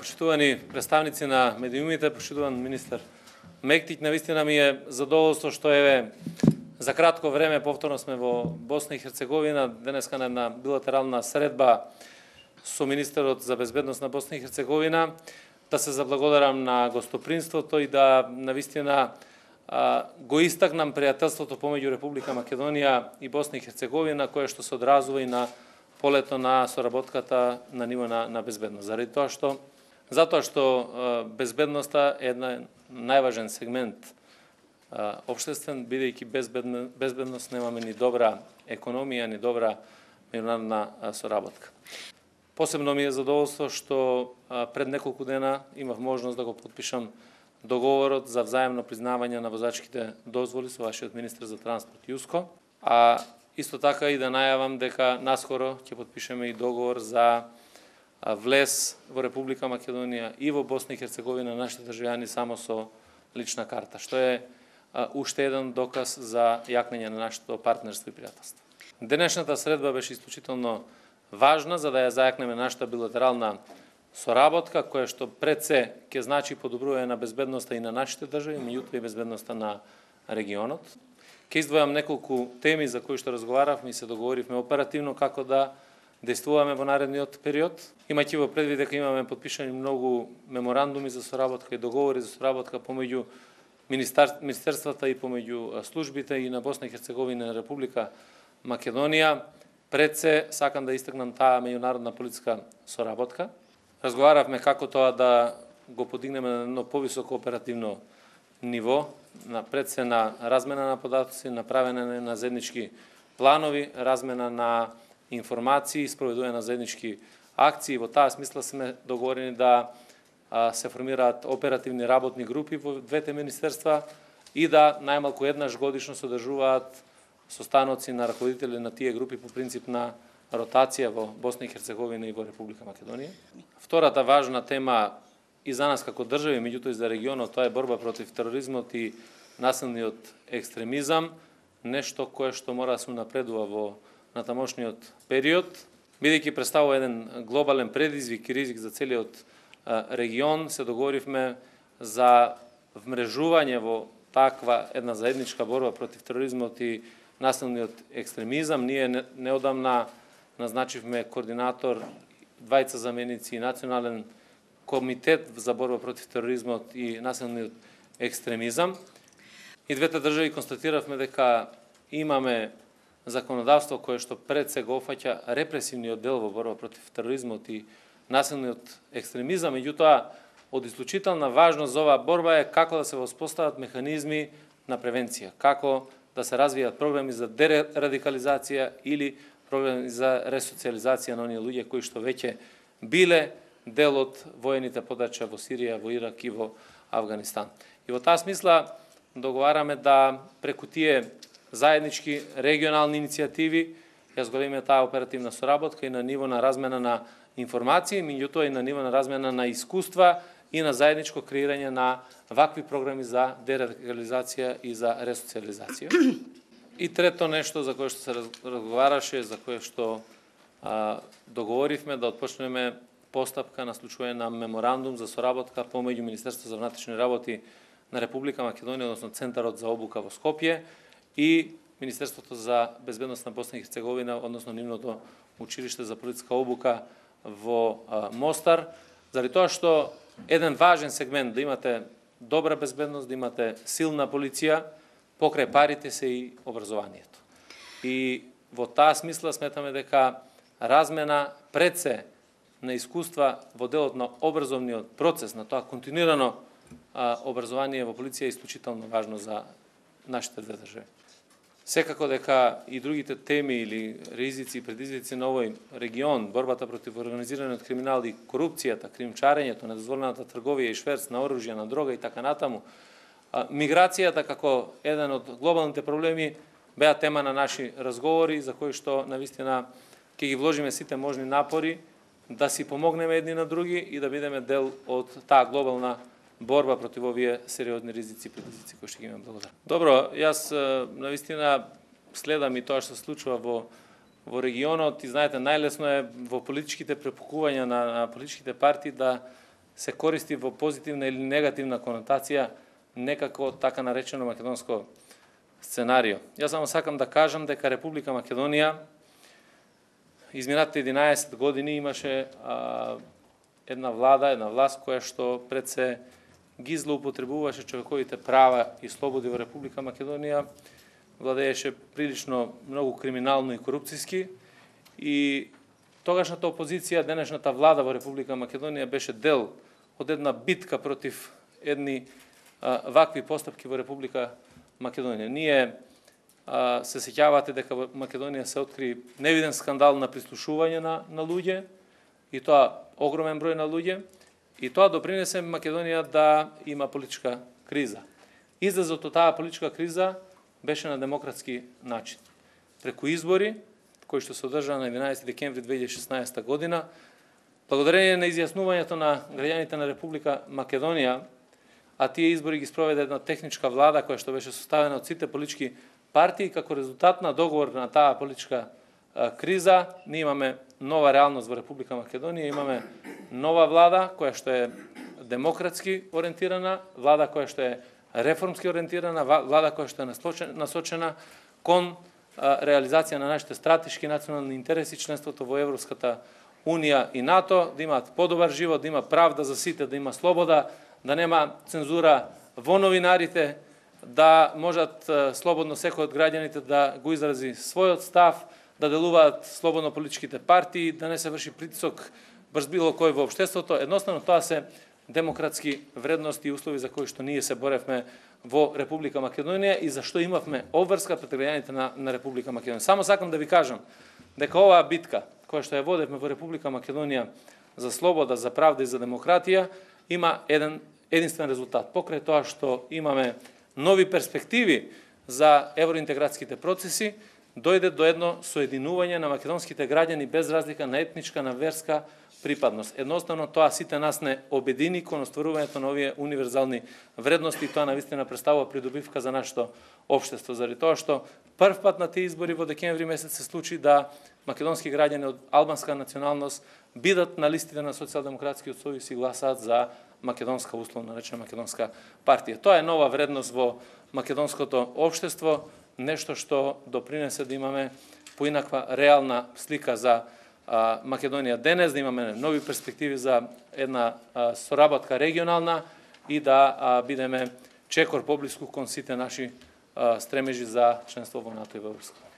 почитувани представници на медиумите, почитуван министер Мектич, навистина ми е задоволство што за кратко време повторно сме во Босна и Херцеговина, денеска на една билатерална средба со министерот за безбедност на Босна и Херцеговина, да се заблагодарам на гостопринството и да навистина го истакнам пријателството помеѓу Република Македонија и Босна и Херцеговина, кое што се одразува и на полето на соработката на ниво на безбедност. Затоа што безбедноста е една најважен сегмент општествен, бидејќи безбедност немаме ни добра економија, ни добра меѓународна соработка. Посебно ми е задоволство што пред неколку дена имав можност да го потпишам договорот за взаемно признавање на возачките дозволи со вашиот министер за транспорт Јуско, а исто така и да најавам дека наскоро ќе потпишеме и договор за влез во Република Македонија и во Босна и Херцеговина на нашите државјани само со лична карта, што е уште еден доказ за јакнење на нашето партнерство и пријателство. Денешната средба беше исклучително важна за да ја зајакнеме нашата билатерална соработка, која што пред се ќе значи подобрување на безбедноста и на нашите држави, меѓутоа и безбедноста на регионот. Ќе издвојам неколку теми за кои што разговаравме и се договоривме оперативно како да действуваме во наредниот период. Имајќи во предвид дека имаме подпишани многу меморандуми за соработка и договори за соработка помеѓу министерствата и помеѓу службите и на Босна и Херцеговина и на Република Македонија, пред се сакам да истакнам таа меѓународна политичка соработка. Разговаравме како тоа да го подигнеме на едно повисоко оперативно ниво, пред се на размена на податоци, направене на заеднички планови, размена на информации, спроведување на заеднички акции. Во таа смисла сме договорени да се формираат оперативни работни групи во двете министерства и да најмалку еднаш годишно се одржуваат состаноци на раководители на тие групи по принцип на ротација во Босна и Херцеговина и во Република Македонија. Втората важна тема и за нас како држави, меѓутоа и за регионот, тоа е борба против тероризмот и насилниот екстремизам, нешто кое што мора да се унапредува во натамошниот период, бидејќи представува еден глобален предизвик и ризик за целиот регион, се договоривме за вмрежување во таква една заедничка борба против тероризмот и насилниот екстремизам. Ние неодамна назначивме координатор, двајца заменици и национален комитет за борба против тероризмот и насилниот екстремизам. И двете држави констатиравме дека имаме законодавство кое што пред се го опфаќа репресивниот дел во борба против тероризмот и насилниот екстремизам, меѓутоа од исклучителна важност за оваа борба е како да се воспостават механизми на превенција, како да се развијат програми за дерадикализација или програми за ресоциализација на оние луѓе кои што веќе биле дел од воените подрачја во Сирија, во Ирак и во Авганистан. И во таа смисла договараме да преку тие заеднички регионални иницијативи ја зголемиме таа оперативна соработка и на ниво на размена на информации, меѓутоа и на ниво на размена на искуства и на заедничко креирање на вакви програми за дерадикализација и за ресоциализација. И трето нешто за кое што се разговараше, за кое што договоривме да отпочнеме постапка на случување на меморандум за соработка помеѓу Министерството за внатрешни работи на Република Македонија, односно Центарот за обука во Скопје и Министерството за безбедност на Босна и Херцеговина, односно нивното училиште за полициска обука во Мостар, заради тоа што еден важен сегмент да имате добра безбедност, да имате силна полиција, покрај парите се и образованието. И во таа смисла сметаме дека размена пред се на искуства во делот на образовниот процес, на тоа континуирано образование во полиција е исклучително важно за нашите две држави. Секако дека и другите теми или ризици и предизвици на овој регион, борбата против организираниот криминал и корупцијата, кримчарењето, недозволената трговија и шверц на оружје, на дрога и така натаму, миграцијата како еден од глобалните проблеми беа тема на наши разговори за кои што навистина ќе ги вложиме сите можни напори да си помогнеме едни на други и да бидеме дел од таа глобална борба против овие сериозни ризици и предизвици кои што ги имаме. Благодарам. Добро, јас навистина следам и тоа што се случува во регионот и знаете, најлесно е во политичките препукувања на политичките партии да се користи во позитивна или негативна конотација некако така наречено македонско сценарио. Јас само сакам да кажам дека Република Македонија изминатите 11 години имаше една власт која што пред се ги злоупотребуваше човековите права и слободи во Република Македонија, владееше прилично многу криминално и корупцијски, и тогашната опозиција, денешната влада во Република Македонија беше дел од една битка против едни вакви постапки во Република Македонија. Ние се сеќавате дека во Македонија се откри невиден скандал на прислушување на луѓе, и тоа огромен број на луѓе, и тоа допринесе Македонија да има политичка криза. Излезот од таа политичка криза беше на демократски начин. Преку избори, кои што се одржаа на 11 декември 2016 година, благодарение на изјаснувањето на граѓаните на Република Македонија, а тие избори ги спроведе една техничка влада која што беше составена од сите политички партии, како резултат на договор на таа политичка криза, ние имаме нова реалност во Република Македонија, имаме нова влада која што е демократски ориентирана, влада која што е реформски ориентирана, влада која што е насочена кон реализација на нашите стратешки национални интереси, членството во Европската Унија и НАТО, да имаат подобар живот, да има правда за сите, да има слобода, да нема цензура во новинарите, да можат слободно секој од граѓаните да го изрази својот став, да делуваат слободно политичките партии, да не се врши притисок врз било кој во општеството. Едноставно тоа се демократски вредности и услови за кои што ние се боревме во Република Македонија и за што имавме обврска пред граѓаните на Република Македонија. Само сакам да ви кажам дека оваа битка која што ја водевме во Република Македонија за слобода, за правда и за демократија има единствен резултат. Покрај тоа што имаме нови перспективи за евроинтегратските процеси, дојде до едно соединување на македонските граѓани без разлика на етничка, на верска припадност. Едноставно тоа сите нас не обедини кон остварувањето на овие универзални вредности, и тоа навистина представува придобивка за нашето општество, заради тоа што прв пат на тие избори во декември месец се случи да македонски граѓани од албанска националност бидат на листите на Социјалдемократскиот сојуз и гласаат за македонска, условно наречена македонска партија. Тоа е нова вредност во македонското општество, нешто што допринесе да имаме поинаква реална слика за Македонија денес, да имаме нови перспективи за една соработка регионална и да бидеме чекор поблиску кон сите наши стремежи за членство во НАТО и во Европска.